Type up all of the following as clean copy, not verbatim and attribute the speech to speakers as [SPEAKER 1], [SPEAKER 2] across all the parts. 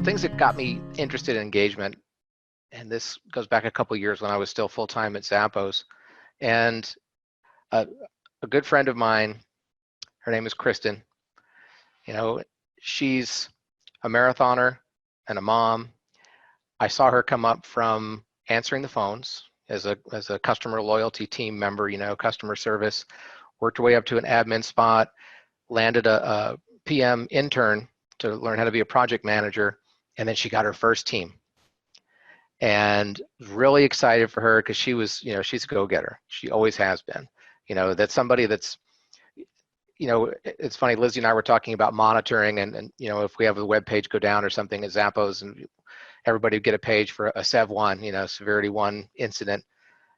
[SPEAKER 1] things that got me interested in engagement, and this goes back a couple of years when I was still full-time at Zappos, and a, a good friend of mine, her name is Kristen. You know, she's a marathoner and a mom. I saw her come up from answering the phones as a customer loyalty team member, customer service, worked her way up to an admin spot, landed a PM intern to learn how to be a project manager, and then she got her first team. And really excited for her because she was, she's a go-getter. She always has been. That's somebody that's, it's funny, Lizzie and I were talking about monitoring and if we have a web page go down or something at Zappos, and everybody would get a page for a SEV1, severity 1 incident.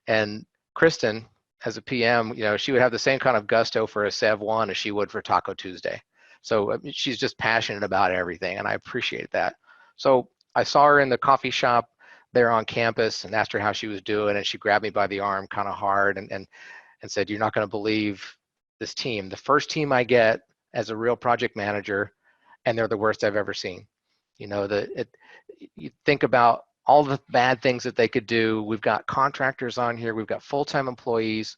[SPEAKER 1] And Kristen, as a PM, she would have the same kind of gusto for a SEV1 as she would for Taco Tuesday. So she's just passionate about everything, and I appreciate that. So I saw her in the coffee shop there on campus and asked her how she was doing, and she grabbed me by the arm kind of hard and said, "You're not going to believe this team. The first team I get as a real project manager, and they're the worst I've ever seen." You think about all the bad things that they could do. We've got contractors on here. We've got full-time employees.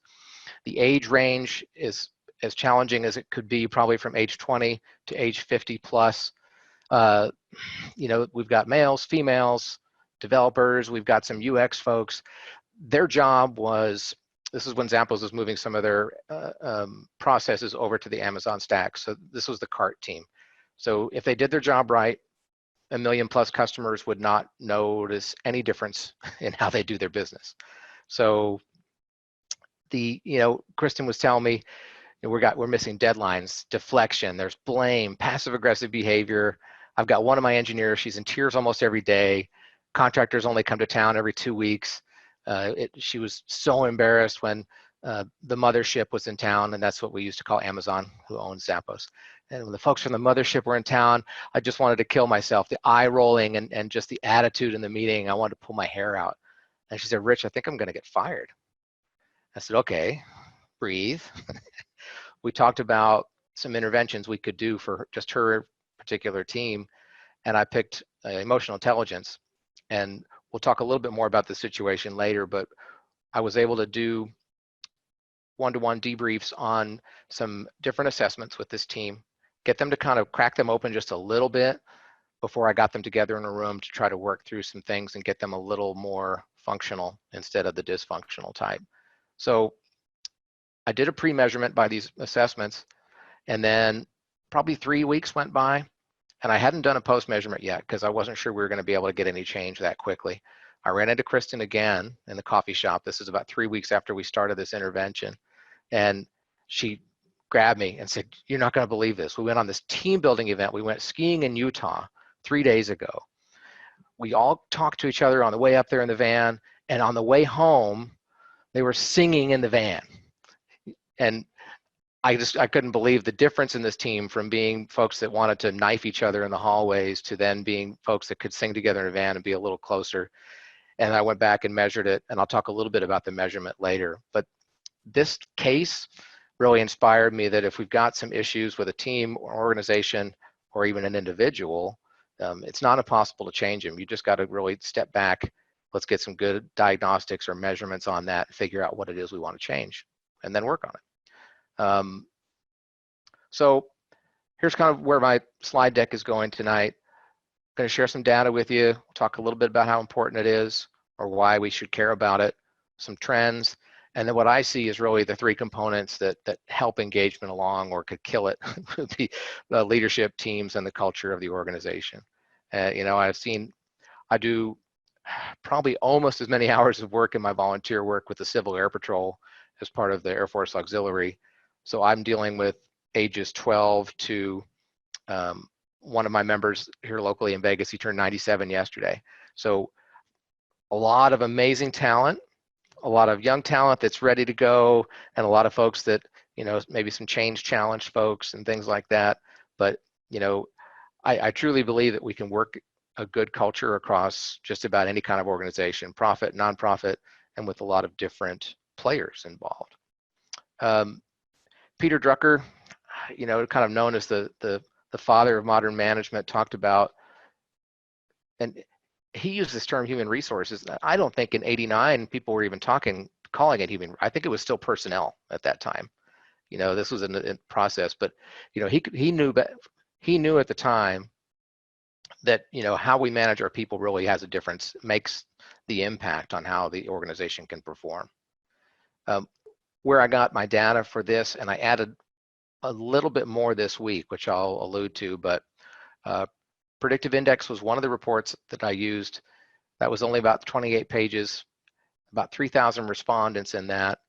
[SPEAKER 1] The age range is as challenging as it could be, probably from age 20 to age 50 plus. We've got males, females, developers. We've got some UX folks. Their job was, this is when Zappos was moving some of their processes over to the Amazon stack. So this was the cart team. So if they did their job right, 1 million plus customers would not notice any difference in how they do their business. So Kristen was telling me, we're missing deadlines, deflection, there's blame, passive aggressive behavior. I've got one of my engineers, she's in tears almost every day. Contractors only come to town every 2 weeks. She was so embarrassed when the mothership was in town, and that's what we used to call Amazon, who owns Zappos. And when the folks from the mothership were in town, I just wanted to kill myself. The eye rolling and just the attitude in the meeting, I wanted to pull my hair out. And she said, "Rich, I think I'm going to get fired." I said, "Okay, breathe." We talked about some interventions we could do for just her particular team, and I picked emotional intelligence. And we'll talk a little bit more about the situation later, but I was able to do one-to-one debriefs on some different assessments with this team, get them to kind of crack them open just a little bit before I got them together in a room to try to work through some things and get them a little more functional instead of the dysfunctional type. So I did a pre-measurement by these assessments, and then probably 3 weeks went by, and I hadn't done a post-measurement yet because I wasn't sure we were going to be able to get any change that quickly. I ran into Kristen again in the coffee shop. This is about 3 weeks after we started this intervention. And she grabbed me and said, "You're not going to believe this. We went on this team building event. We went skiing in Utah 3 days ago. We all talked to each other on the way up there in the van, and on the way home, they were singing in the van." And I couldn't believe the difference in this team from being folks that wanted to knife each other in the hallways to then being folks that could sing together in a van and be a little closer. And I went back and measured it, and I'll talk a little bit about the measurement later. But this case really inspired me that if we've got some issues with a team or organization or even an individual, it's not impossible to change them. You just got to really step back. Let's get some good diagnostics or measurements on that, figure out what it is we want to change, and then work on it. So here's kind of where my slide deck is going tonight. I'm going to share some data with you, talk a little bit about how important it is or why we should care about it, some trends, and then what I see is really the 3 components that help engagement along or could kill it, the leadership, teams, and the culture of the organization. I do probably almost as many hours of work in my volunteer work with the Civil Air Patrol as part of the Air Force Auxiliary. So I'm dealing with ages 12 to one of my members here locally in Vegas, he turned 97 yesterday. So a lot of amazing talent, a lot of young talent that's ready to go, and a lot of folks that, maybe some change challenged folks and things like that. But, I truly believe that we can work a good culture across just about any kind of organization, profit, nonprofit, and with a lot of different players involved. Peter Drucker, kind of known as the father of modern management, talked about and he used this term human resources. I don't think in '89 people were even calling it human. I think it was still personnel at that time. This was a process, but he knew, but he knew at the time that how we manage our people really has a difference, makes the impact on how the organization can perform. Where I got my data for this, and I added a little bit more this week, which I'll allude to, but Predictive Index was one of the reports that I used. That was only about 28 pages, about 3,000 respondents in that.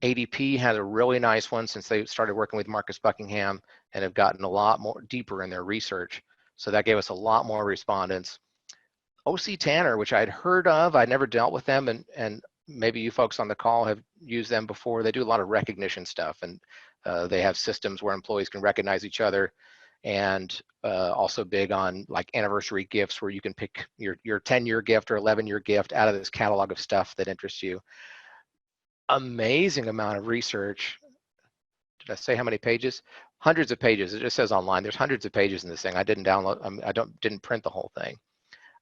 [SPEAKER 1] ADP had a really nice one since they started working with Marcus Buckingham and have gotten a lot more deeper in their research. So that gave us a lot more respondents. OC Tanner, which I'd heard of, I'd never dealt with them, and maybe you folks on the call have used them before. They do a lot of recognition stuff, and they have systems where employees can recognize each other, and also big on like anniversary gifts where you can pick your 10-year gift or 11-year gift out of this catalog of stuff that interests you. Amazing amount of research. Did I say how many pages? Hundreds of pages. It just says online. There's hundreds of pages in this thing. I didn't download. Didn't print the whole thing.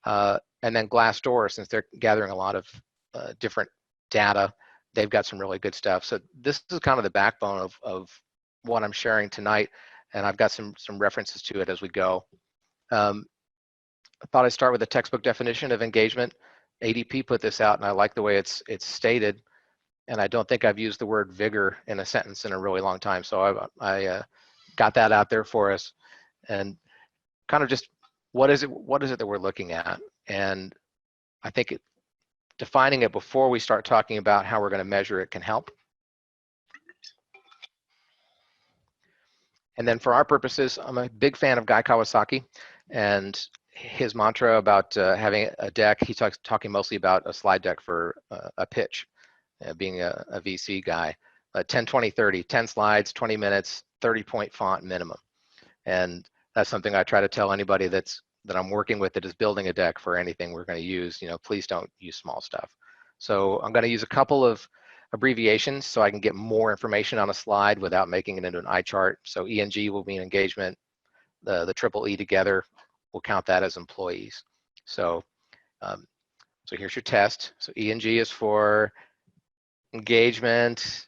[SPEAKER 1] And then Glassdoor, since they're gathering a lot of different data, they've got some really good stuff. So this is kind of the backbone of what I'm sharing tonight, and I've got some references to it as we go. I thought I'd start with a textbook definition of engagement. ADP put this out, and I like the way it's stated. And I don't think I've used the word vigor in a sentence in a really long time. So I got that out there for us, and kind of just what is it that we're looking at? And I think defining it before we start talking about how we're going to measure it can help. And then for our purposes, I'm a big fan of Guy Kawasaki and his mantra about having a deck. He's talking mostly about a slide deck for a pitch. Being a VC guy, 10, 20, 30, 10 slides, 20 minutes, 30-point font minimum. And that's something I try to tell anybody that I'm working with that is building a deck for anything we're going to use. Please don't use small stuff. So I'm going to use a couple of abbreviations so I can get more information on a slide without making it into an eye chart. So ENG will be an engagement. The triple E together, we'll count that as employees. So, so here's your test. So ENG is for engagement,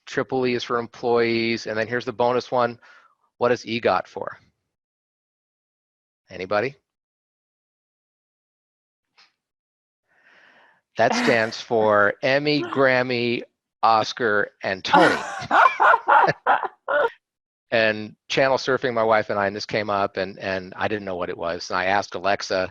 [SPEAKER 1] triple E is for employees, and then here's the bonus one. What is EGOT for? Anybody? That stands for Emmy, Grammy, Oscar, and Tony. And channel surfing, my wife and I, and this came up, and I didn't know what it was. And I asked Alexa,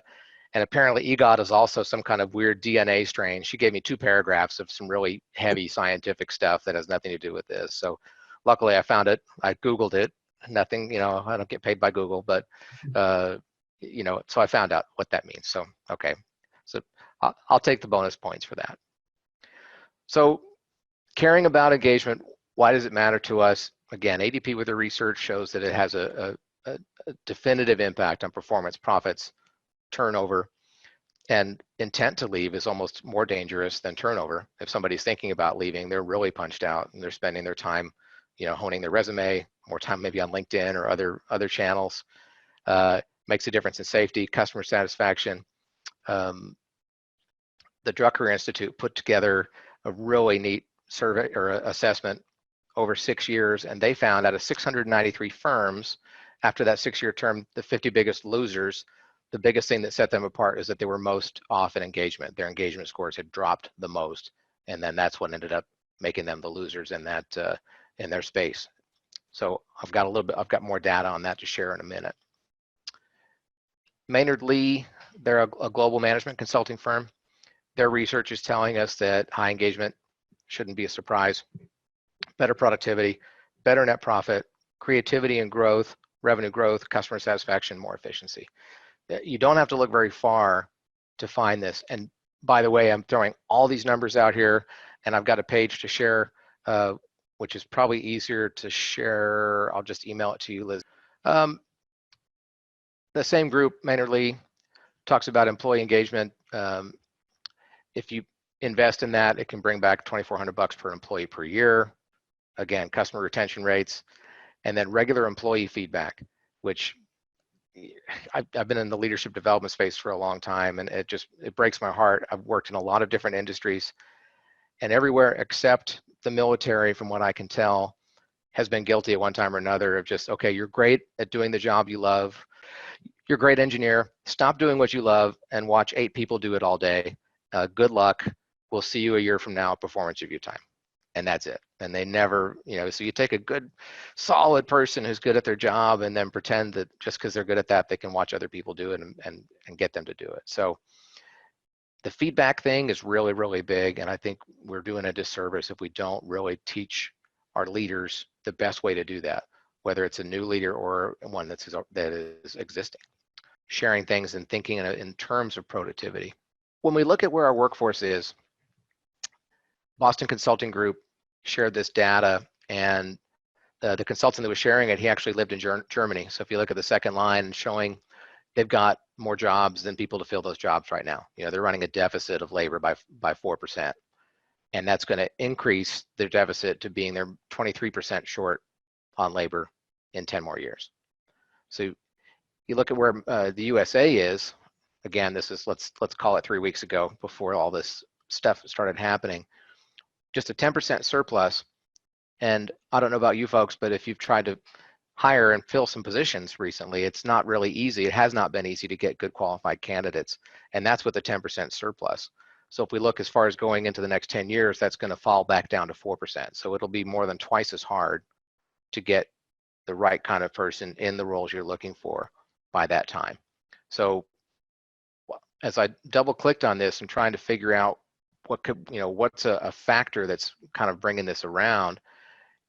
[SPEAKER 1] and apparently EGOT is also some kind of weird DNA strain. She gave me 2 paragraphs of some really heavy scientific stuff that has nothing to do with this. So luckily I found it. I Googled it. Nothing, I don't get paid by Google, but, so I found out what that means. So, okay. So I'll take the bonus points for that. So caring about engagement, why does it matter to us? Again, ADP with their research shows that it has a definitive impact on performance, profits, turnover, and intent to leave is almost more dangerous than turnover. If somebody's thinking about leaving, they're really punched out and they're spending their time, honing their resume, more time maybe on LinkedIn or other channels. Makes a difference in safety, customer satisfaction. The Drucker Institute put together a really neat survey or assessment over 6 years, and they found out of 693 firms, after that 6-year term, the 50 biggest losers, the biggest thing that set them apart is that they were most off in engagement. Their engagement scores had dropped the most, and then that's what ended up making them the losers in that in their space. So I've got more data on that to share in a minute. Maynard Lee, they're a global management consulting firm. Their research is telling us that high engagement shouldn't be a surprise. Better productivity, better net profit, creativity and growth, revenue growth, customer satisfaction, more efficiency. You don't have to look very far to find this. And by the way, I'm throwing all these numbers out here, and I've got a page to share, which is probably easier to share. I'll just email it to you, Liz. The same group, Maynard Lee, talks about employee engagement. If you invest in that, it can bring back $2,400 per employee per year. Again, customer retention rates, and then regular employee feedback, which I've been in the leadership development space for a long time, and it breaks my heart. I've worked in a lot of different industries, and everywhere except the military, from what I can tell, has been guilty at one time or another of just, okay, you're great at doing the job you love. You're a great engineer. Stop doing what you love and watch 8 people do it all day. Good luck. We'll see you a year from now at performance review time. And that's it. And they never, so you take a good, solid person who's good at their job and then pretend that just because they're good at that, they can watch other people do it and get them to do it. So the feedback thing is really, really big. And I think we're doing a disservice if we don't really teach our leaders the best way to do that, whether it's a new leader or one that is existing. Sharing things and thinking in terms of productivity. When we look at where our workforce is, Boston Consulting Group shared this data, and the consultant that was sharing it, he actually lived in Germany. So if you look at the second line, showing they've got more jobs than people to fill those jobs right now. They're running a deficit of labor by 4%. And that's going to increase their deficit to being they're 23% short on labor in 10 more years. So you look at where the USA is. Again, this is let's call it 3 weeks ago, before all this stuff started happening. Just a 10% surplus. And I don't know about you folks, but if you've tried to hire and fill some positions recently, it's not really easy. It has not been easy to get good qualified candidates. And that's with a 10% surplus. So if we look as far as going into the next 10 years, that's going to fall back down to 4%. So it'll be more than twice as hard to get the right kind of person in the roles you're looking for by that time. So as I double clicked on this and trying to figure out what could, what's a factor that's kind of bringing this around,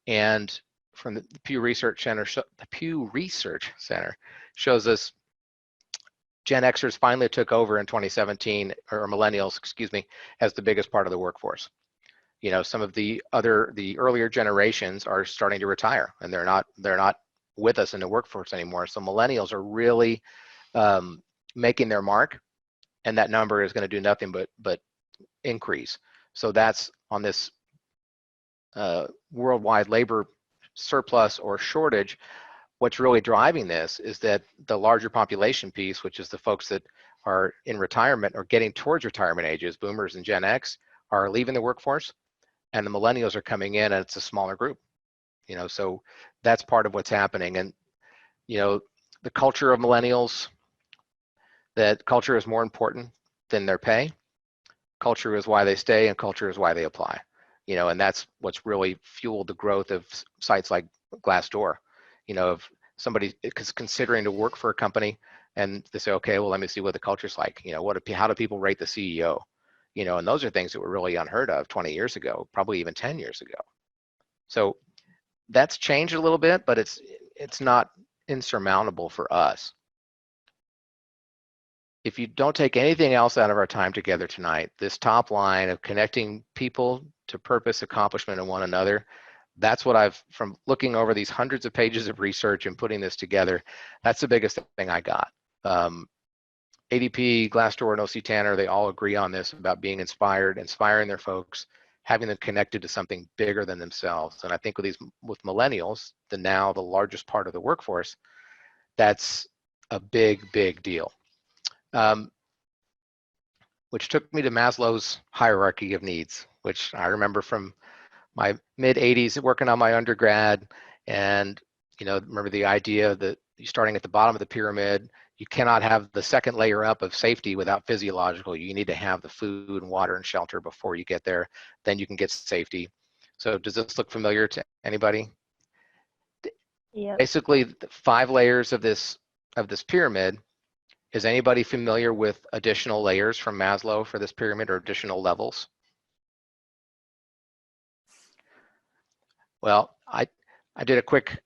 [SPEAKER 1] and from the Pew Research Center, shows us Gen Xers finally took over in 2017, or millennials, excuse me, as the biggest part of the workforce. Some of the earlier generations are starting to retire, and they're not with us in the workforce anymore. So millennials are really making their mark, and that number is going to do nothing but increase. So that's on this worldwide labor surplus or shortage. What's really driving this is that the larger population piece, which is the folks that are in retirement or getting towards retirement ages, boomers and Gen X, are leaving the workforce, and the millennials are coming in, and it's a smaller group. So that's part of what's happening. And the culture of millennials, that culture is more important than their pay. Culture is why they stay, and culture is why they apply. And that's what's really fueled the growth of sites like Glassdoor. If somebody is considering to work for a company and they say, okay, well, let me see what the culture's like. How do people rate the CEO? And those are things that were really unheard of 20 years ago, probably even 10 years ago. So that's changed a little bit, but it's not insurmountable for us. If you don't take anything else out of our time together tonight, this top line of connecting people to purpose, accomplishment, and one another, that's what from looking over these hundreds of pages of research and putting this together, that's the biggest thing I got. ADP, Glassdoor, and OC Tanner, they all agree on this about being inspired, inspiring their folks, having them connected to something bigger than themselves. And I think with millennials, now the largest part of the workforce, that's a big, big deal. Which took me to Maslow's hierarchy of needs, which I remember from my mid-'80s working on my undergrad. And remember the idea that you're starting at the bottom of the pyramid, you cannot have the second layer up of safety without physiological. You need to have the food and water and shelter before you get there. Then you can get safety. So does this look familiar to anybody?
[SPEAKER 2] Yeah.
[SPEAKER 1] Basically, the 5 layers of this pyramid. Is anybody familiar with additional layers from Maslow for this pyramid, or additional levels? Well, I did a quick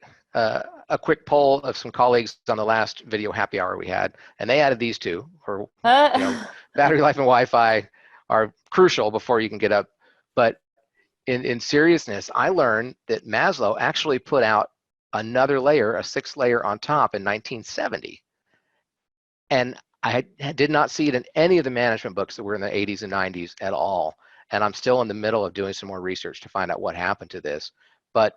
[SPEAKER 1] poll of some colleagues on the last video happy hour we had, and they added these 2. For battery life and Wi-Fi are crucial before you can get up. But in seriousness, I learned that Maslow actually put out another layer, a 6th layer on top, in 1970. And I did not see it in any of the management books that were in the 80s and 90s at all. And I'm still in the middle of doing some more research to find out what happened to this. But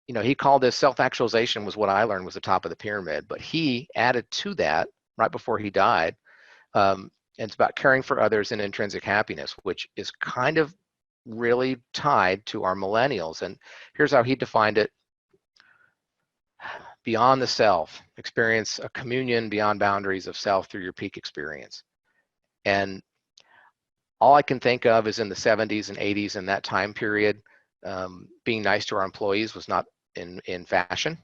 [SPEAKER 1] you know, he called this self-actualization was what I learned was the top of the pyramid, but he added to that right before he died. And it's about caring for others and intrinsic happiness, which is kind of really tied to our millennials. And here's how he defined it: beyond the self, experience a communion beyond boundaries of self through your peak experience. And all I can think of is in the 70s and 80s, in that time period, being nice to our employees was not in fashion.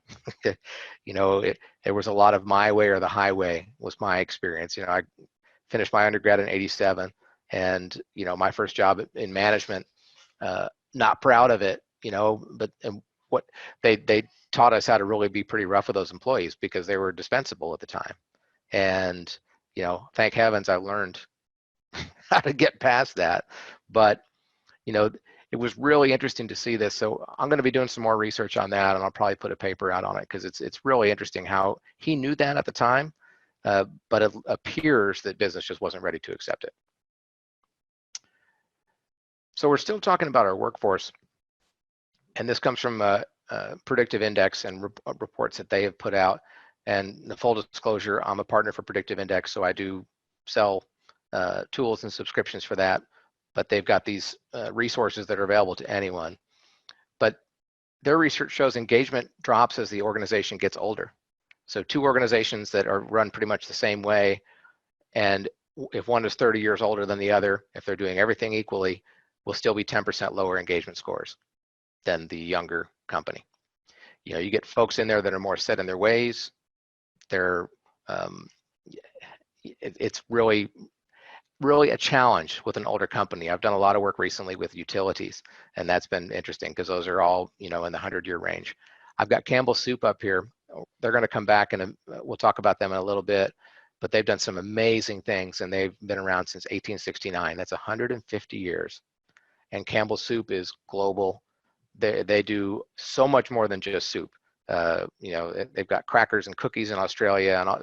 [SPEAKER 1] You know, there was a lot of my way or the highway was my experience. You know, I finished my undergrad in 87, and, you know, my first job in management, not proud of it, you know, but what they taught us how to really be pretty rough with those employees because they were dispensable at the time. And, you know, thank heavens I learned how to get past that. But, you know, it was really interesting to see this. So I'm going to be doing some more research on that, and I'll probably put a paper out on it because it's really interesting how he knew that at the time, but it appears that business just wasn't ready to accept it. So we're still talking about our workforce, and this comes from Predictive Index and reports that they have put out. And the full disclosure, I'm a partner for Predictive Index, so I do sell tools and subscriptions for that, but they've got these resources that are available to anyone. But their research shows engagement drops as the organization gets older. So two organizations that are run pretty much the same way, and if one is 30 years older than the other, if they're doing everything equally, will still be 10% lower engagement scores than the younger company. You know, you get folks in there that are more set in their ways. They're it's really a challenge with an older company. I've done a lot of work recently with utilities, and that's been interesting because those are all, you know, in the 100-year range. I've got Campbell Soup up here. They're going to come back, and we'll talk about them in a little bit, but they've done some amazing things, and they've been around since 1869. That's 150 years. And Campbell Soup is global. They do so much more than just soup. You know, they've got crackers and cookies in Australia, and all,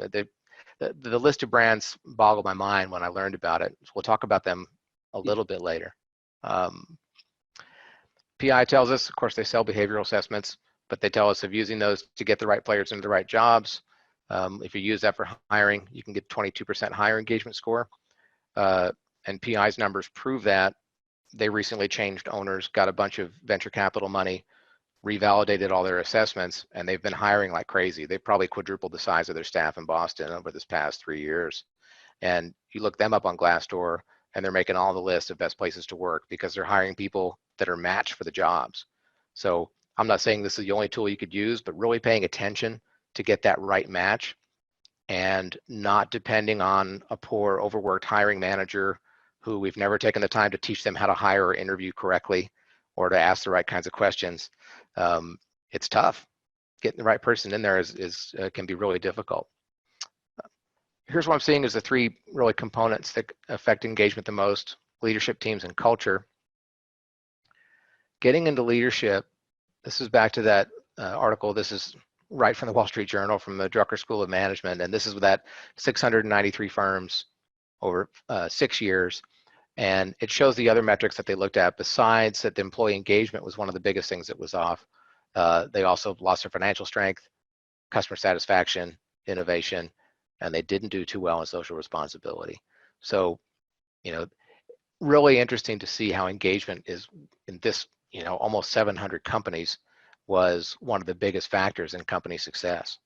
[SPEAKER 1] the list of brands boggled my mind when I learned about it. So we'll talk about them a little bit later. PI tells us, of course, they sell behavioral assessments, but they tell us of using those to get the right players into the right jobs. If you use that for hiring, you can get 22% higher engagement score. And PI's numbers prove that. They recently changed owners, got a bunch of venture capital money, revalidated all their assessments, and they've been hiring like crazy. They've probably quadrupled the size of their staff in Boston over this past 3 years. And you look them up on Glassdoor, and they're making all the lists of best places to work because they're hiring people that are matched for the jobs. So I'm not saying this is the only tool you could use, but really paying attention to get that right match and not depending on a poor, overworked hiring manager who we've never taken the time to teach them how to hire or interview correctly or to ask the right kinds of questions. It's tough. Getting the right person in there can be really difficult. Here's what I'm seeing is the three really components that affect engagement the most: leadership, teams, and culture. Getting into leadership, this is back to that article. This is right from the Wall Street Journal from the Drucker School of Management, and this is that 693 firms over 6 years. And it shows the other metrics that they looked at besides that the employee engagement was one of the biggest things that was off. They also lost their financial strength, customer satisfaction, innovation, and they didn't do too well in social responsibility. So, you know, really interesting to see how engagement is in this, you know, almost 700 companies was one of the biggest factors in company success.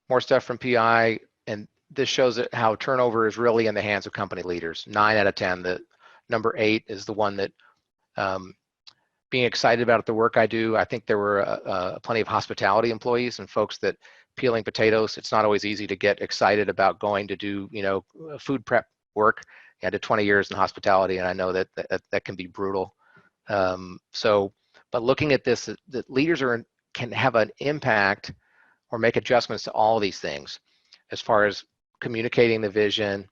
[SPEAKER 1] More stuff from PI, and this shows how turnover is really in the hands of company leaders. 9 out of 10. The number 8 is the one that being excited about the work I do. I think there were plenty of hospitality employees and folks that peeling potatoes. It's not always easy to get excited about going to do, you know, food prep work. I did 20 years in hospitality, and I know that that can be brutal. But looking at this, that leaders can have an impact or make adjustments to all these things, as far as communicating the vision,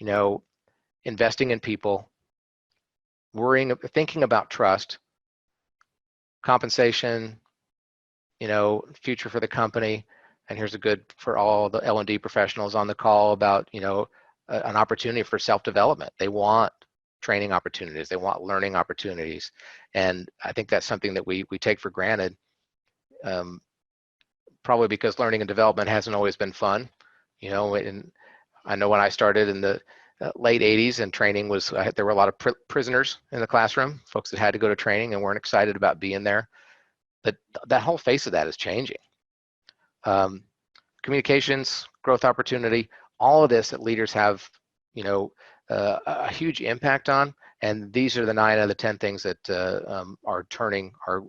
[SPEAKER 1] you know, investing in people, thinking about trust, compensation, you know, future for the company. And here's a good for all the L&D professionals on the call about, you know, an opportunity for self-development. They want training opportunities. They want learning opportunities. And I think that's something that we take for granted, probably because learning and development hasn't always been fun. You know, and I know when I started in the late 80s and training was, there were a lot of prisoners in the classroom, folks that had to go to training and weren't excited about being there. But that whole face of that is changing. Communications, growth opportunity, all of this that leaders have, you know, a huge impact on. And these are the 9 out of the 10 things that are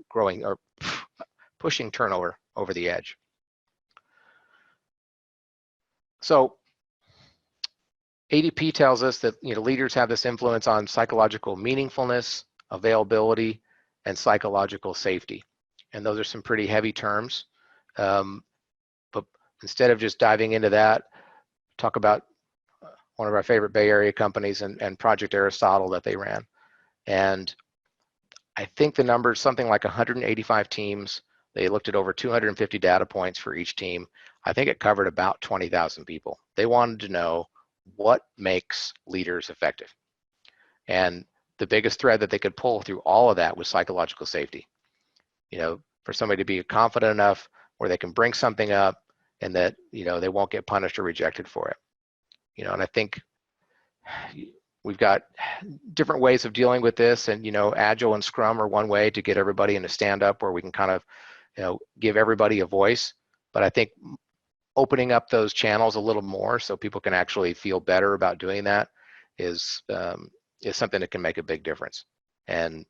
[SPEAKER 1] growing, or pushing turnover over the edge. So ADP tells us that, you know, leaders have this influence on psychological meaningfulness, availability, and psychological safety. And those are some pretty heavy terms. But instead of just diving into that, talk about one of our favorite Bay Area companies and Project Aristotle that they ran. And I think the number is something like 185 teams. They looked at over 250 data points for each team. I think it covered about 20,000 people. They wanted to know what makes leaders effective. And the biggest thread that they could pull through all of that was psychological safety. You know, for somebody to be confident enough where they can bring something up and that, you know, they won't get punished or rejected for it. You know, and I think we've got different ways of dealing with this, and, you know, Agile and Scrum are one way to get everybody in a stand-up where we can kind of, you know, give everybody a voice. But I think opening up those channels a little more so people can actually feel better about doing that is something that can make a big difference. And,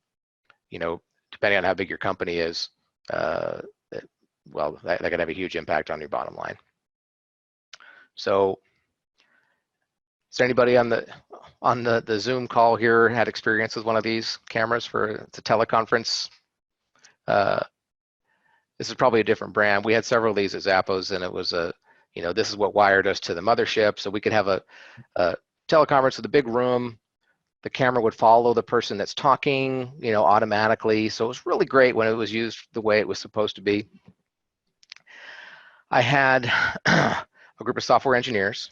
[SPEAKER 1] you know, depending on how big your company is, well, that can have a huge impact on your bottom line. So, is there anybody on the Zoom call here had experience with one of these cameras for the teleconference? This is probably a different brand. We had several of these at Zappos, and it was you know, this is what wired us to the mothership, so we could have a teleconference with a big room. The camera would follow the person that's talking, you know, automatically. So it was really great when it was used the way it was supposed to be. I had a group of software engineers,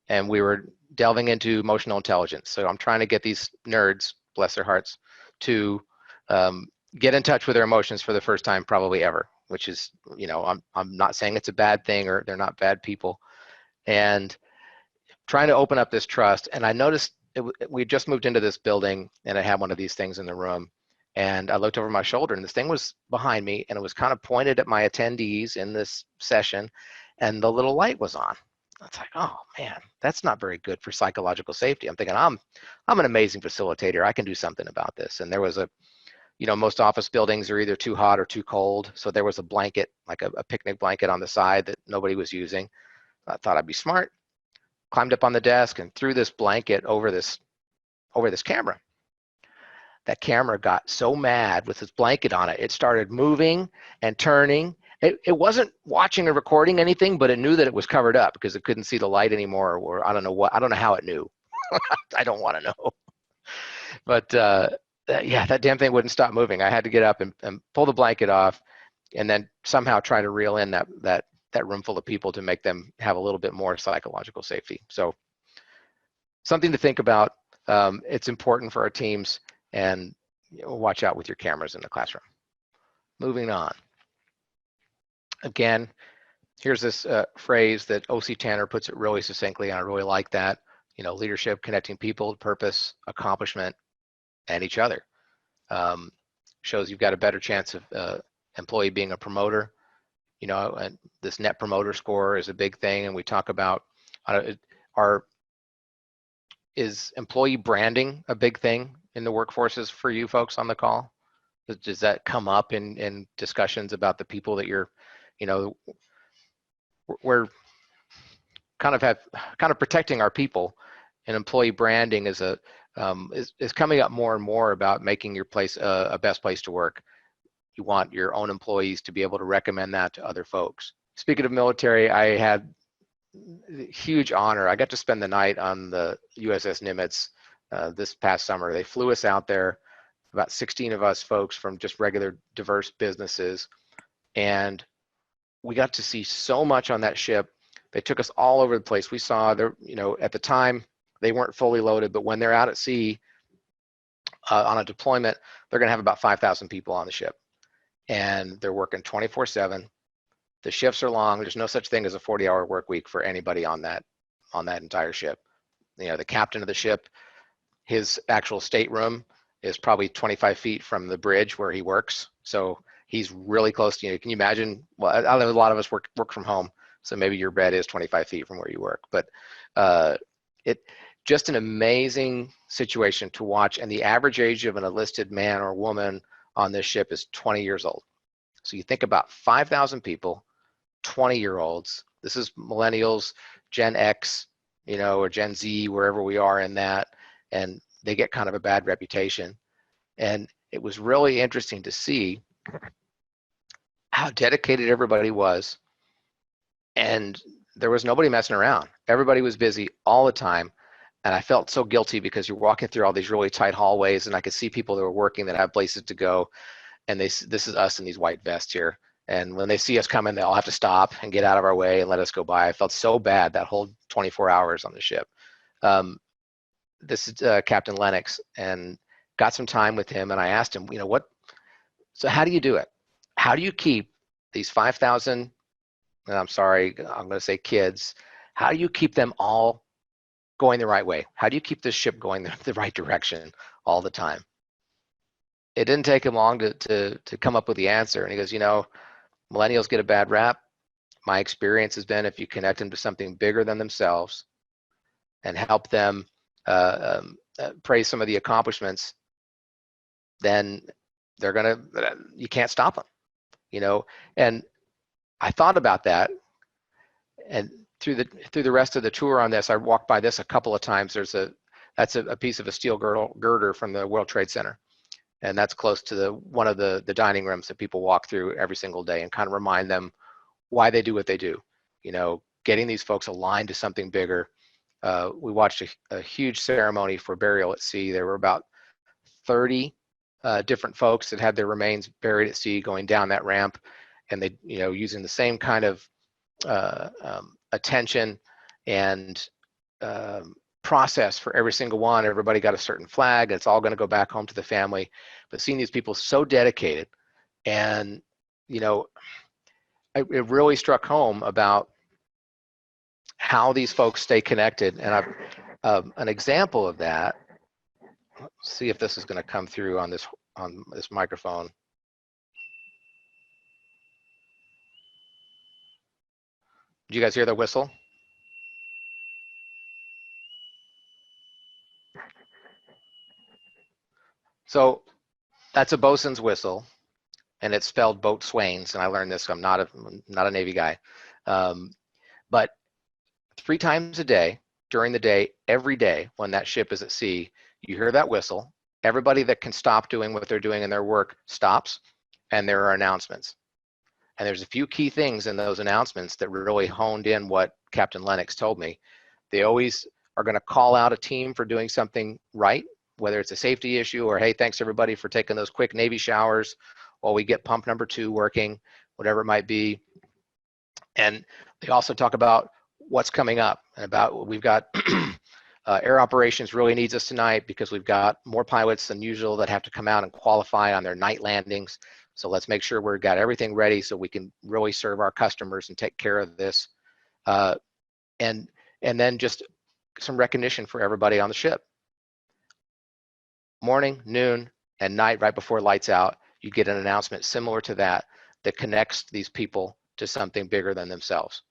[SPEAKER 1] and we were delving into emotional intelligence. So I'm trying to get these nerds, bless their hearts, to get in touch with their emotions for the first time probably ever, which is, you know, I'm not saying it's a bad thing or they're not bad people, and trying to open up this trust. And I noticed we just moved into this building, and I had one of these things in the room, and I looked over my shoulder, and this thing was behind me, and it was kind of pointed at my attendees in this session, and the little light was on. It's like, oh man, that's not very good for psychological safety. I'm thinking, I'm an amazing facilitator. I can do something about this. And there was you know, most office buildings are either too hot or too cold. So there was a blanket, like a picnic blanket on the side that nobody was using. I thought I'd be smart, climbed up on the desk and threw this blanket over this camera. That camera got so mad with this blanket on it, it started moving and turning. It wasn't watching or recording anything, but it knew that it was covered up because it couldn't see the light anymore, or I don't know how it knew. I don't want to know. But yeah, that damn thing wouldn't stop moving. I had to get up and pull the blanket off, and then somehow try to reel in that room full of people to make them have a little bit more psychological safety. So something to think about. It's important for our teams, and, you know, watch out with your cameras in the classroom. Moving on. Again, here's this phrase that O.C. Tanner puts it really succinctly, and I really like that. You know, leadership, connecting people, purpose, accomplishment, and each other. Shows you've got a better chance of employee being a promoter. You know, and this net promoter score is a big thing, and we talk about is employee branding a big thing in the workforces for you folks on the call? Does that come up in discussions about the people that you're, you know, we're kind of protecting our people, and employee branding is coming up more and more about making your place a best place to work. You want your own employees to be able to recommend that to other folks. Speaking of military, I had huge honor. I got to spend the night on the USS Nimitz this past summer. They flew us out there, about 16 of us folks from just regular diverse businesses, and we got to see so much on that ship. They took us all over the place. We saw there, you know, at the time they weren't fully loaded, but when they're out at sea, on a deployment, they're going to have about 5,000 people on the ship, and they're working 24/7. The shifts are long. There's no such thing as a 40-hour work week for anybody on that entire ship. You know, the captain of the ship, his actual stateroom is probably 25 feet from the bridge where he works. So he's really close to you. Can you imagine? Well, I know a lot of us work from home, so maybe your bed is 25 feet from where you work. But it just an amazing situation to watch. And the average age of an enlisted man or woman on this ship is 20 years old. So you think about 5,000 people, 20-year-olds. This is millennials, Gen X, you know, or Gen Z, wherever we are in that, and they get kind of a bad reputation. And it was really interesting to see how dedicated everybody was, and there was nobody messing around. Everybody was busy all the time, and I felt so guilty because you're walking through all these really tight hallways, and I could see people that were working that have places to go, and this is us in these white vests here. And when they see us coming, they all have to stop and get out of our way and let us go by. I felt so bad that whole 24 hours on the ship. This is Captain Lennox, and got some time with him, and I asked him, you know, so how do you do it? How do you keep these 5,000, and I'm sorry, I'm going to say kids, how do you keep them all going the right way? How do you keep this ship going the right direction all the time? It didn't take him long to come up with the answer. And he goes, you know, millennials get a bad rap. My experience has been if you connect them to something bigger than themselves and help them praise some of the accomplishments, then they're gonna, you can't stop them, you know. And I thought about that, and through the rest of the tour on this, I walked by this a couple of times. That's a piece of a steel girder from the World Trade Center, and that's close to one of the dining rooms that people walk through every single day, and kind of remind them why they do what they do. You know, getting these folks aligned to something bigger. We watched a huge ceremony for burial at sea. There were about 30 different folks that had their remains buried at sea, going down that ramp, and they, you know, using the same kind of attention and process for every single one. Everybody got a certain flag. It's all going to go back home to the family. But seeing these people so dedicated, and you know, it really struck home about how these folks stay connected. And an example of that. Let's see if this is going to come through on this microphone. Did you guys hear the whistle? So that's a bosun's whistle, and it's spelled boatswains. And I learned this. I'm not a Navy guy, but 3 times a day during the day, every day when that ship is at sea, you hear that whistle. Everybody that can stop doing what they're doing in their work stops, and there are announcements. And there's a few key things in those announcements that really honed in what Captain Lennox told me. They always are going to call out a team for doing something right, whether it's a safety issue or, hey, thanks everybody for taking those quick Navy showers while we get pump number 2 working, whatever it might be. And they also talk about what's coming up, and about, we've got air operations really needs us tonight because we've got more pilots than usual that have to come out and qualify on their night landings. So let's make sure we've got everything ready so we can really serve our customers and take care of this. And then just some recognition for everybody on the ship. Morning, noon, and night, right before lights out, you get an announcement similar to that connects these people to something bigger than themselves.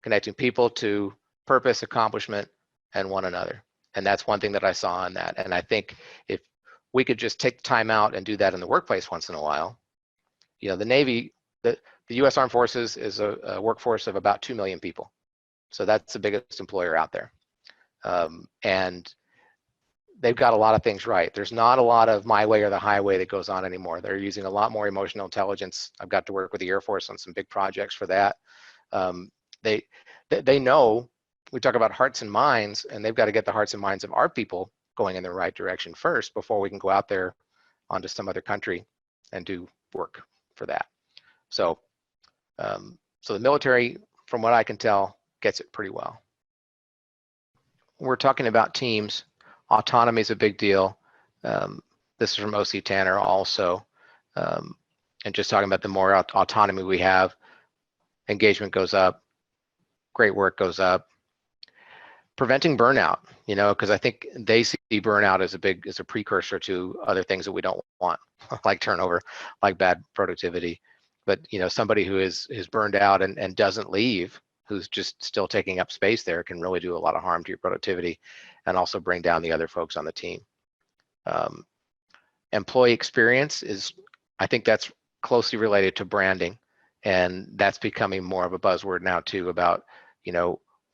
[SPEAKER 1] Connecting people to purpose, accomplishment, and one another. And that's one thing that I saw in that. And I think if we could just take the time out and do that in the workplace once in a while. You know, the Navy, the U.S. Armed Forces is a workforce of about 2 million people. So that's the biggest employer out there. And they've got a lot of things right. There's not a lot of my way or the highway that goes on anymore. They're using a lot more emotional intelligence. I've got to work with the Air Force on some big projects for that. They know, we talk about hearts and minds, and they've got to get the hearts and minds of our people going in the right direction first before we can go out there onto some other country and do work for that. So, so the military, from what I can tell, gets it pretty well. We're talking about teams. Autonomy is a big deal. This is from OC Tanner also. And just talking about the more autonomy we have, engagement goes up, great work goes up. Preventing burnout, because I think they see burnout as a precursor to other things that we don't want, like turnover, like bad productivity. But somebody who is burned out and doesn't leave, who's just still taking up space there, can really do a lot of harm to your productivity, and also bring down the other folks on the team. Employee experience is, I think that's closely related to branding, and that's becoming more of a buzzword now too, about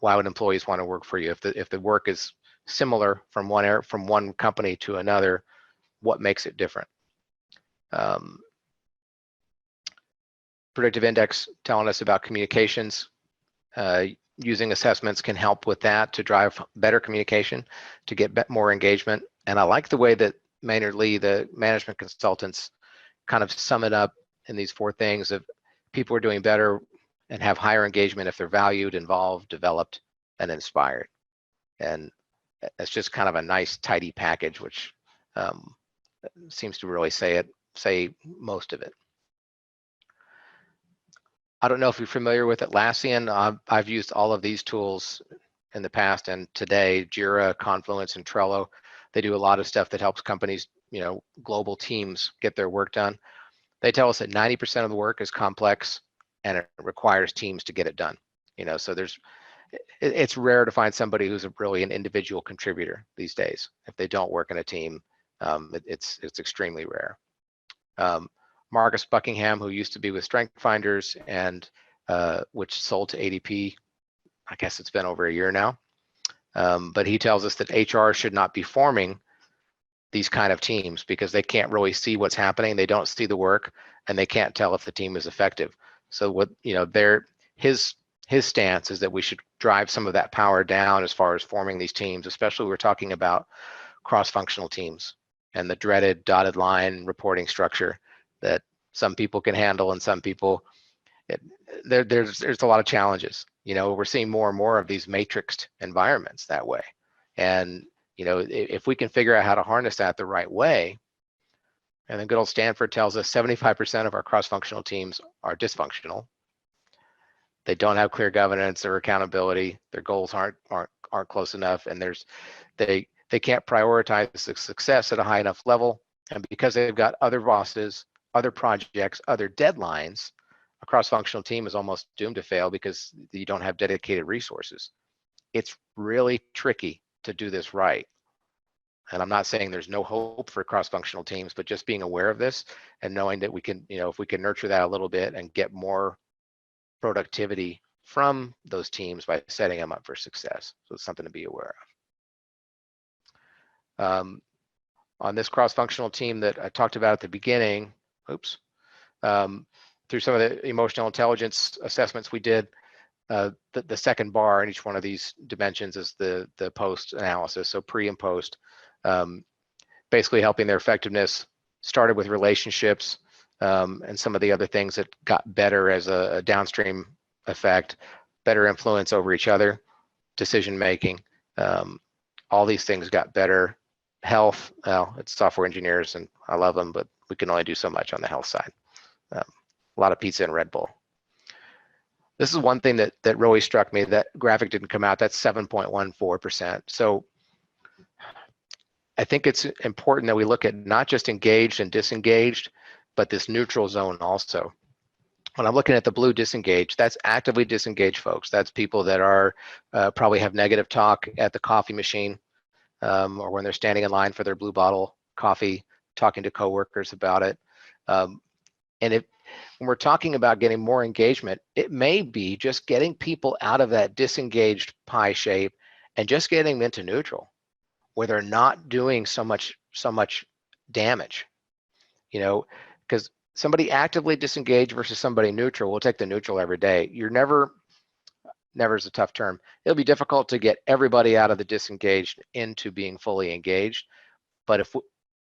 [SPEAKER 1] why would employees want to work for you if the work is similar from one company to another? What makes it different? Predictive index telling us about communications. Using assessments can help with that to drive better communication, to get more engagement. And I like the way that Maynard Lee, the management consultants, kind of sum it up in these 4 things of people are doing better and have higher engagement if they're valued, involved, developed, and inspired. And it's just kind of a nice, tidy package, which seems to really say most of it. I don't know if you're familiar with Atlassian. I've used all of these tools in the past and today, Jira, Confluence, and Trello. They do a lot of stuff that helps companies, global teams get their work done. They tell us that 90% of the work is complex and it requires teams to get it done. So it's rare to find somebody who's really an individual contributor these days. If they don't work in a team, it's extremely rare. Marcus Buckingham, who used to be with Strength Finders and which sold to ADP, I guess it's been over a year now. But he tells us that HR should not be forming these kind of teams because they can't really see what's happening. They don't see the work, and they can't tell if the team is effective. So what his stance is that we should drive some of that power down as far as forming these teams, especially we're talking about cross-functional teams and the dreaded dotted line reporting structure that some people can handle and some people, there's a lot of challenges. We're seeing more and more of these matrixed environments that way. And if we can figure out how to harness that the right way, and then good old Stanford tells us 75% of our cross-functional teams are dysfunctional. They don't have clear governance or accountability. Their goals aren't close enough, and they can't prioritize the success at a high enough level. And because they've got other bosses, other projects, other deadlines, a cross-functional team is almost doomed to fail because you don't have dedicated resources. It's really tricky to do this right. And I'm not saying there's no hope for cross-functional teams, but just being aware of this and knowing that we can, if we can nurture that a little bit and get more productivity from those teams by setting them up for success. So it's something to be aware of. On this cross-functional team that I talked about at the beginning, through some of the emotional intelligence assessments we did, the second bar in each one of these dimensions is the post analysis, so pre and post, basically helping their effectiveness. Started with relationships and some of the other things that got better as a downstream effect, better influence over each other, decision making, all these things got better. Health, well, it's software engineers and I love them, but we can only do so much on the health side. A lot of pizza and Red Bull. This is one thing that really struck me. That graphic didn't come out. That's 7.14%. So I think it's important that we look at not just engaged and disengaged, but this neutral zone also. When I'm looking at the blue disengaged, that's actively disengaged folks. That's people that are probably have negative talk at the coffee machine or when they're standing in line for their blue bottle coffee, talking to coworkers about it. And when we're talking about getting more engagement, it may be just getting people out of that disengaged pie shape and just getting them into neutral, where they're not doing so much damage. Because somebody actively disengaged versus somebody neutral, we'll take the neutral every day. You're never is a tough term. It'll be difficult to get everybody out of the disengaged into being fully engaged. But if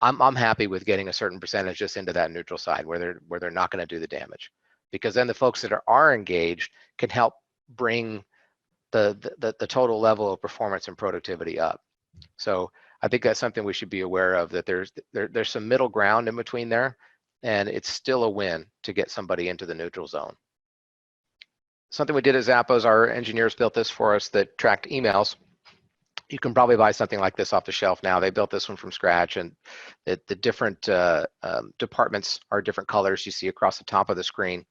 [SPEAKER 1] I'm happy with getting a certain percentage just into that neutral side where they're not going to do the damage, because then the folks that are engaged can help bring the total level of performance and productivity up. So I think that's something we should be aware of, that there's some middle ground in between there, and it's still a win to get somebody into the neutral zone. Something we did at Zappos, our engineers built this for us that tracked emails. You can probably buy something like this off the shelf now. They built this one from scratch, and the different departments are different colors you see across the top of the screen.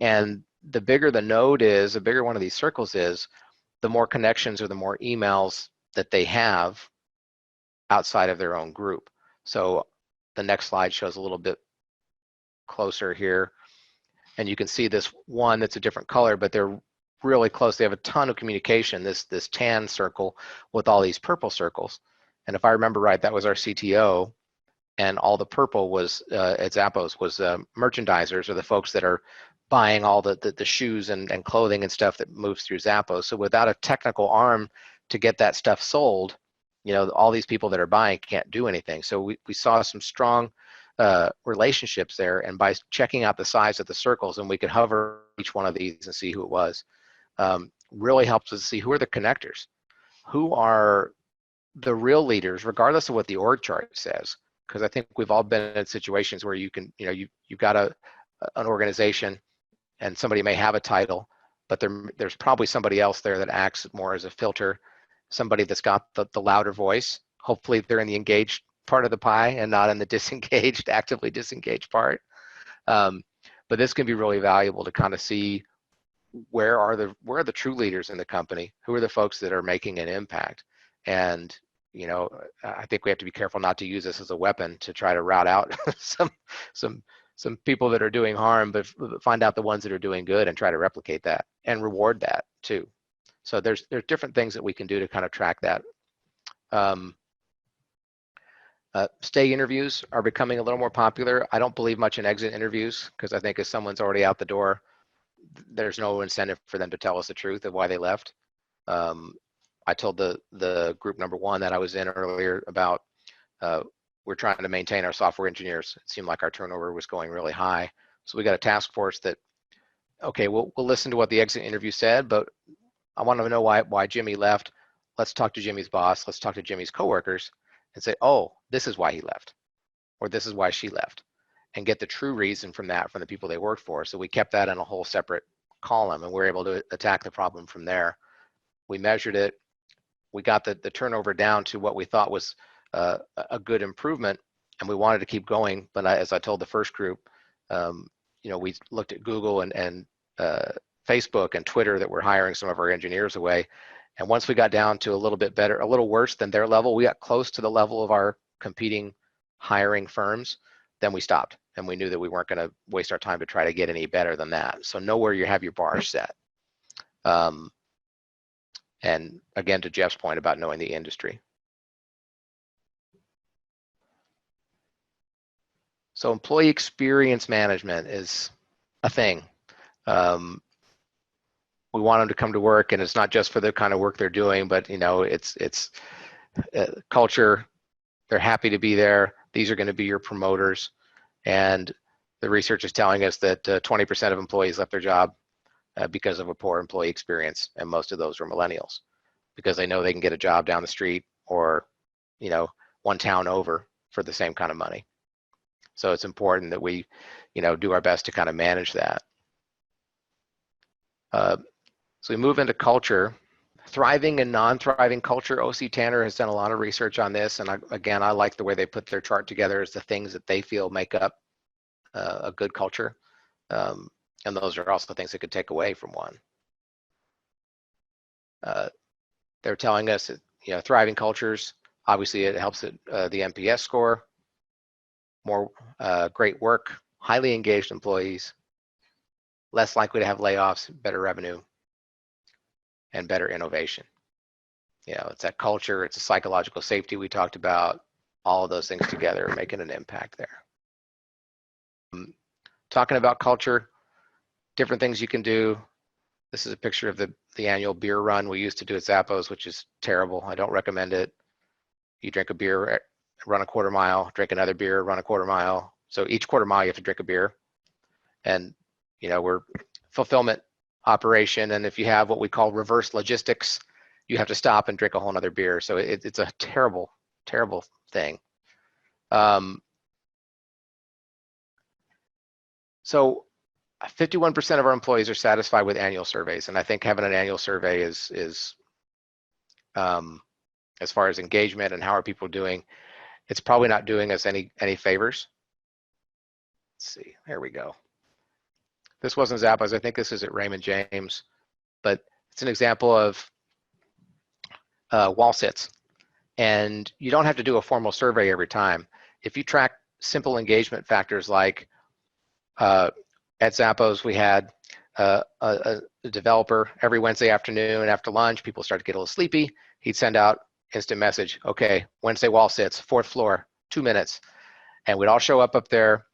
[SPEAKER 1] And the bigger the node is, the bigger one of these circles is, the more connections or the more emails that they have outside of their own group. So the next slide shows a little bit closer here. And you can see this one that's a different color, but they're really close. They have a ton of communication, this tan circle with all these purple circles. And if I remember right, that was our CTO, and all the purple was at Zappos was merchandisers, or the folks that are buying all the shoes and clothing and stuff that moves through Zappos. So without a technical arm to get that stuff sold, you know, all these people that are buying can't do anything. So we saw some strong relationships there, and by checking out the size of the circles, and we could hover each one of these and see who it was, really helps us see who are the connectors, who are the real leaders, regardless of what the org chart says. Because I think we've all been in situations where you can, you know, you've got an organization, and somebody may have a title, but there's probably somebody else there that acts more as a filter, somebody that's got the louder voice. Hopefully they're in the engaged part of the pie and not in the disengaged, actively disengaged part. But this can be really valuable to kind of see where are the true leaders in the company, who are the folks that are making an impact. And you know, I think we have to be careful not to use this as a weapon to try to rout out some people that are doing harm, but find out the ones that are doing good and try to replicate that and reward that too. So there's different things that we can do to kind of track that. Stay interviews are becoming a little more popular. I don't believe much in exit interviews, because I think if someone's already out the door, there's no incentive for them to tell us the truth of why they left. I told the group number one that I was in earlier about we're trying to maintain our software engineers. It seemed like our turnover was going really high. So we got a task force that, okay, we'll listen to what the exit interview said, but I want to know why Jimmy left. Let's talk to Jimmy's boss. Let's talk to Jimmy's coworkers and say, oh, this is why he left, or this is why she left, and get the true reason from that from the people they worked for. So we kept that in a whole separate column, and we're able to attack the problem from there. We measured it. We got the turnover down to what we thought was a good improvement, and we wanted to keep going. But as I told the first group, you know, we looked at Google and Facebook and Twitter that were hiring some of our engineers away. And once we got down to a little bit better, a little worse than their level, we got close to the level of our competing hiring firms, then we stopped. And we knew that we weren't going to waste our time to try to get any better than that. So know where you have your bar set. And again, to Jeff's point about knowing the industry. So employee experience management is a thing. We want them to come to work, and it's not just for the kind of work they're doing, but you know, it's culture. They're happy to be there. These are going to be your promoters. And the research is telling us that 20% of employees left their job because of a poor employee experience, and most of those were millennials, because they know they can get a job down the street or, you know, one town over for the same kind of money. So it's important that we, you know, do our best to kind of manage that. So we move into culture. Thriving and non-thriving culture. OC Tanner has done a lot of research on this, and I like the way they put their chart together as the things that they feel make up a good culture, and those are also things that could take away from one. They're telling us that, you know, thriving cultures, obviously it helps the NPS score, more great work, highly engaged employees, less likely to have layoffs, better revenue, and better innovation. You know, it's that culture, it's a psychological safety we talked about, all of those things together are making an impact there. Talking about culture, different things you can do. This is a picture of the annual beer run we used to do at Zappos, which is terrible. I don't recommend it. You drink a beer, run a quarter mile, drink another beer, run a quarter mile. So each quarter mile you have to drink a beer. And, you know, we're fulfillment operation, and if you have what we call reverse logistics, you have to stop and drink a whole nother beer. So it's a terrible terrible thing. So 51% of our employees are satisfied with annual surveys, and I think having an annual survey is as far as engagement and how are people doing, it's probably not doing us any favors. Let's see, there we go. This wasn't Zappos. I think this is at Raymond James, but it's an example of wall sits. And you don't have to do a formal survey every time. If you track simple engagement factors like at Zappos, we had a developer every Wednesday afternoon after lunch, people start to get a little sleepy. He'd send out instant message, okay, Wednesday wall sits, 4th floor, 2 minutes. And we'd all show up there,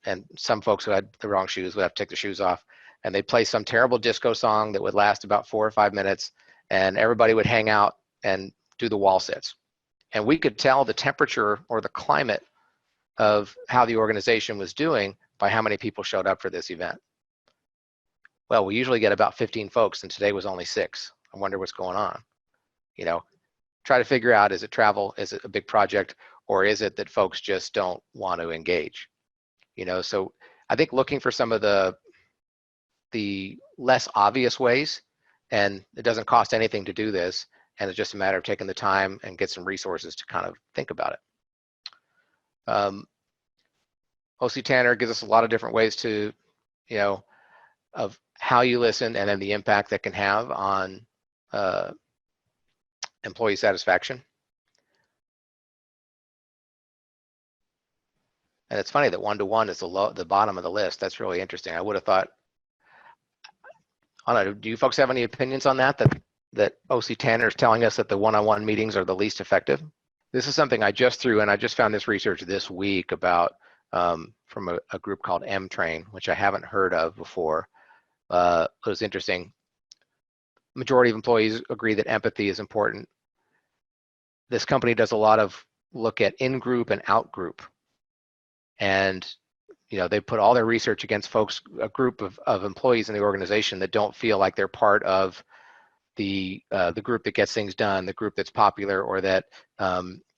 [SPEAKER 1] and some folks who had the wrong shoes would have to take their shoes off, and they'd play some terrible disco song that would last about 4 or 5 minutes, and everybody would hang out and do the wall sits. And we could tell the temperature or the climate of how the organization was doing by how many people showed up for this event. Well, we usually get about 15 folks, and today was only 6. I wonder what's going on. You know, try to figure out, is it travel? Is it a big project? Or is it that folks just don't want to engage? You know, so I think looking for some of the less obvious ways, and it doesn't cost anything to do this, and it's just a matter of taking the time and get some resources to kind of think about it. OC Tanner gives us a lot of different ways to, you know, of how you listen and then the impact that can have on employee satisfaction. And it's funny that 1-to-1 is the bottom of the list. That's really interesting. I would have thought, I don't know, do you folks have any opinions on that OC Tanner is telling us that the one-on-one meetings are the least effective? This is something I just threw in. I just found this research this week about from a group called M-Train, which I haven't heard of before. It was interesting. Majority of employees agree that empathy is important. This company does a lot of look at in-group and out-group. And you know, they put all their research against folks, a group of employees in the organization that don't feel like they're part of the group that gets things done, the group that's popular, or that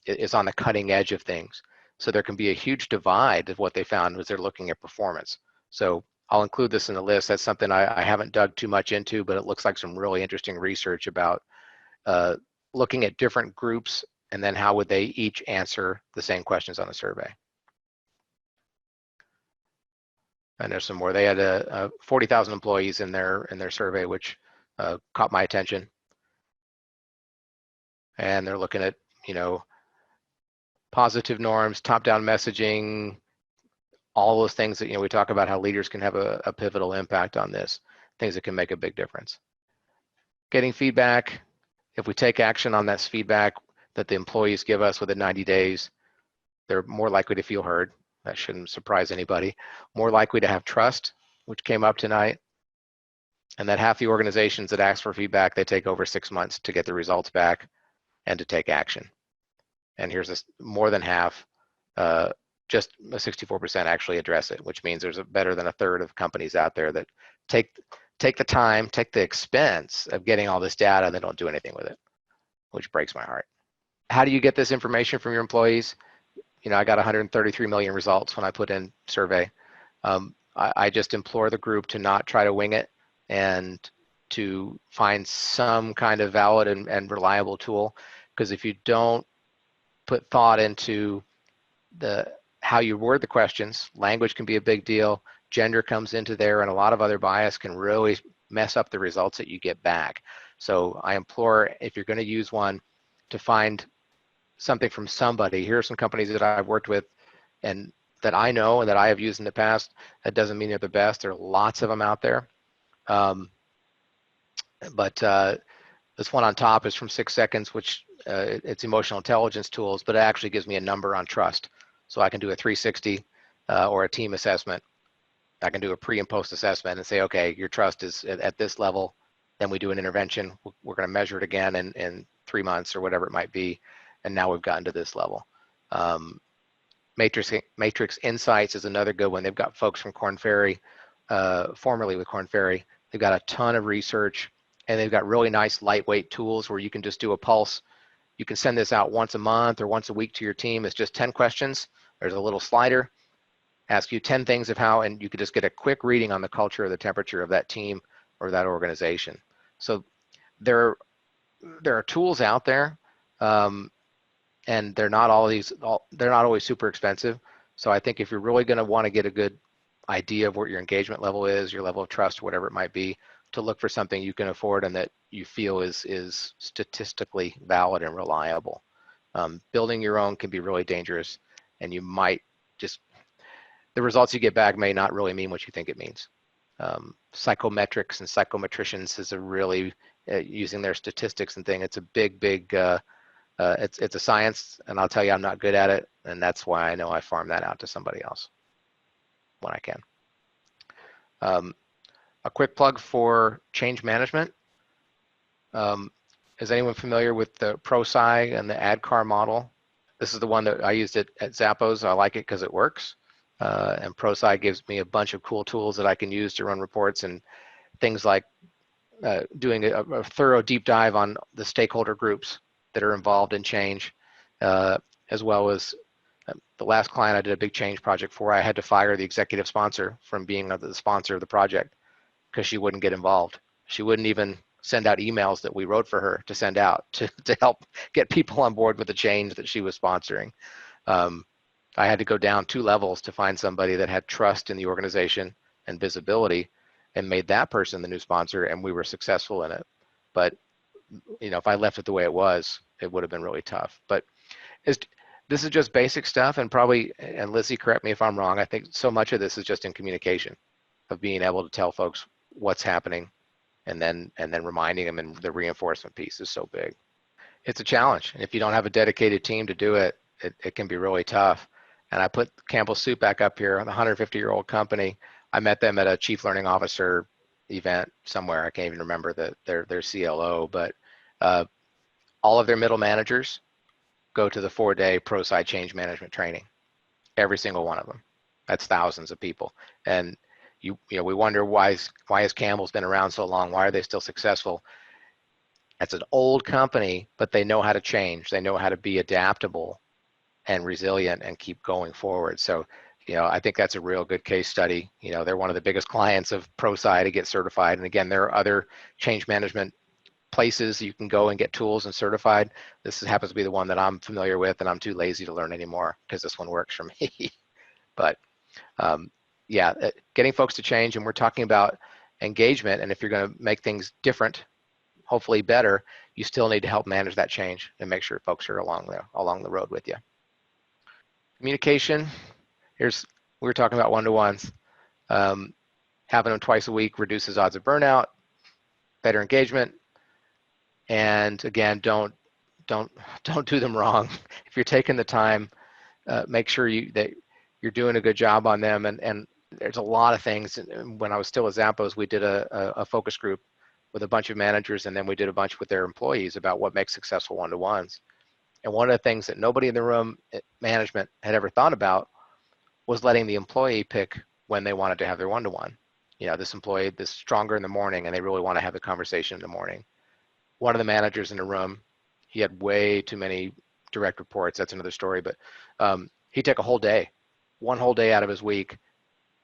[SPEAKER 1] is on the cutting edge of things. So there can be a huge divide of what they found as they're looking at performance. So I'll include this in the list. That's something I haven't dug too much into, but it looks like some really interesting research about looking at different groups and then how would they each answer the same questions on a survey. And there's some more. They had 40,000 employees in their survey, which caught my attention. And they're looking at, you know, positive norms, top-down messaging, all those things that, you know, we talk about how leaders can have a pivotal impact on this, things that can make a big difference. Getting feedback, if we take action on that feedback that the employees give us within 90 days, they're more likely to feel heard. That shouldn't surprise anybody. More likely to have trust, which came up tonight. And that half the organizations that ask for feedback, they take over 6 months to get the results back and to take action. And here's this, more than half, just 64% actually address it, which means there's better than a third of companies out there that take the time, take the expense of getting all this data and they don't do anything with it, which breaks my heart. How do you get this information from your employees? You know, I got 133 million results when I put in survey. I just implore the group to not try to wing it and to find some kind of valid and reliable tool. Because if you don't put thought into how you word the questions, language can be a big deal, gender comes into there, and a lot of other bias can really mess up the results that you get back. So I implore, if you're going to use one, to find something from somebody. Here are some companies that I've worked with and that I know and that I have used in the past. That doesn't mean they're the best. There are lots of them out there. This one on top is from 6 Seconds, which it's emotional intelligence tools, but it actually gives me a number on trust. So I can do a 360 or a team assessment. I can do a pre and post assessment and say, okay, your trust is at this level. Then we do an intervention. We're going to measure it again in 3 months or whatever it might be. And now we've gotten to this level. Matrix Insights is another good one. They've got folks from Korn Ferry, formerly with Korn Ferry. They've got a ton of research, and they've got really nice lightweight tools where you can just do a pulse. You can send this out once a month or once a week to your team. It's just 10 questions. There's a little slider, ask you 10 things of how, and you could just get a quick reading on the culture or the temperature of that team or that organization. So there are tools out there, and they're not always super expensive. So I think if you're really going to want to get a good idea of what your engagement level is, your level of trust, whatever it might be, to look for something you can afford and that you feel is statistically valid and reliable. Building your own can be really dangerous, and you might just, the results you get back may not really mean what you think it means. Psychometrics and psychometricians is a really, using their statistics and thing, it's a big, it's a science, and I'll tell you I'm not good at it, and that's why I know I farm that out to somebody else when I can. A quick plug for change management. Is anyone familiar with the ProSci and the ADKAR model? This is the one that I used at Zappos. I like it because it works. And ProSci gives me a bunch of cool tools that I can use to run reports, and things like doing a thorough deep dive on the stakeholder groups that are involved in change, as well as the last client I did a big change project for. I had to fire the executive sponsor from being the sponsor of the project because she wouldn't get involved. She wouldn't even send out emails that we wrote for her to send out to help get people on board with the change that she was sponsoring. I had to go down 2 levels to find somebody that had trust in the organization and visibility, and made that person the new sponsor, and we were successful in it. But if I left it the way it was, it would have been really tough. But this is just basic stuff, and probably, and Lizzie, correct me if I'm wrong, I think so much of this is just in communication, of being able to tell folks what's happening, and then reminding them, and the reinforcement piece is so big. It's a challenge, and if you don't have a dedicated team to do it, it can be really tough. And I put Campbell Soup back up here, the 150-year-old company. I met them at a chief learning officer event somewhere. I can't even remember their CLO, but all of their middle managers go to the 4-day ProSci change management training. Every single one of them. That's thousands of people. And we wonder why has Campbell's been around so long? Why are they still successful? It's an old company, but they know how to change. They know how to be adaptable and resilient and keep going forward. So, I think that's a real good case study. They're one of the biggest clients of ProSci to get certified. And again, there are other change management places you can go and get tools and certified. This happens to be the one that I'm familiar with, and I'm too lazy to learn anymore because this one works for me. But yeah, getting folks to change, and we're talking about engagement. And if you're going to make things different, hopefully better, you still need to help manage that change and make sure folks are along the road with you. Communication. We were talking about one-to-ones. Having them twice a week reduces odds of burnout, better engagement, and again, don't do them wrong. If you're taking the time, make sure that you're doing a good job on them. And there's a lot of things. When I was still at Zappos, we did a focus group with a bunch of managers, and then we did a bunch with their employees about what makes successful one-to-ones. And one of the things that nobody in the room, management, had ever thought about was letting the employee pick when they wanted to have their one-to-one. This employee is stronger in the morning, and they really want to have the conversation in the morning. One of the managers in the room, he had way too many direct reports. That's another story, but he took a whole day, one whole day out of his week,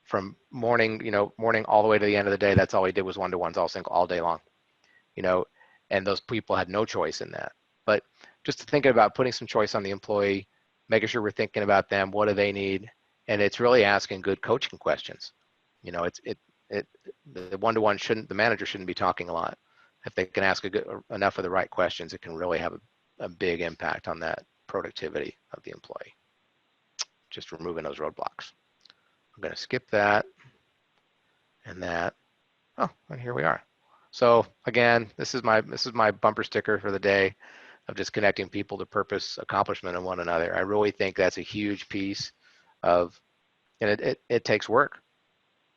[SPEAKER 1] from morning all the way to the end of the day. That's all he did was one-to-ones all day long. And those people had no choice in that. But just thinking about putting some choice on the employee, making sure we're thinking about them, what do they need? And it's really asking good coaching questions. The one-to-one the manager shouldn't be talking a lot. If they can ask enough of the right questions, it can really have a big impact on that productivity of the employee. Just removing those roadblocks. I'm going to skip that and that. Oh, and here we are. So again, this is my bumper sticker for the day of just connecting people to purpose, accomplishment, and one another. I really think that's a huge piece of, and it takes work.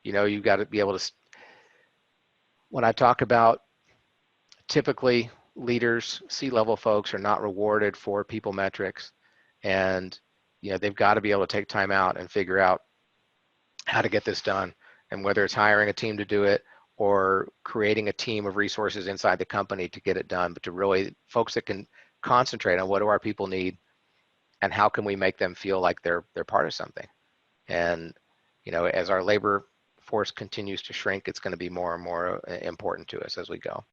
[SPEAKER 1] You've got to be able to, when I talk about, typically leaders, C-level folks, are not rewarded for people metrics, and they've got to be able to take time out and figure out how to get this done, and whether it's hiring a team to do it or creating a team of resources inside the company to get it done, but to really folks that can concentrate on what do our people need and how can we make them feel like they're part of something. And, you know, as our labor force continues to shrink, it's going to be more and more important to us as we go.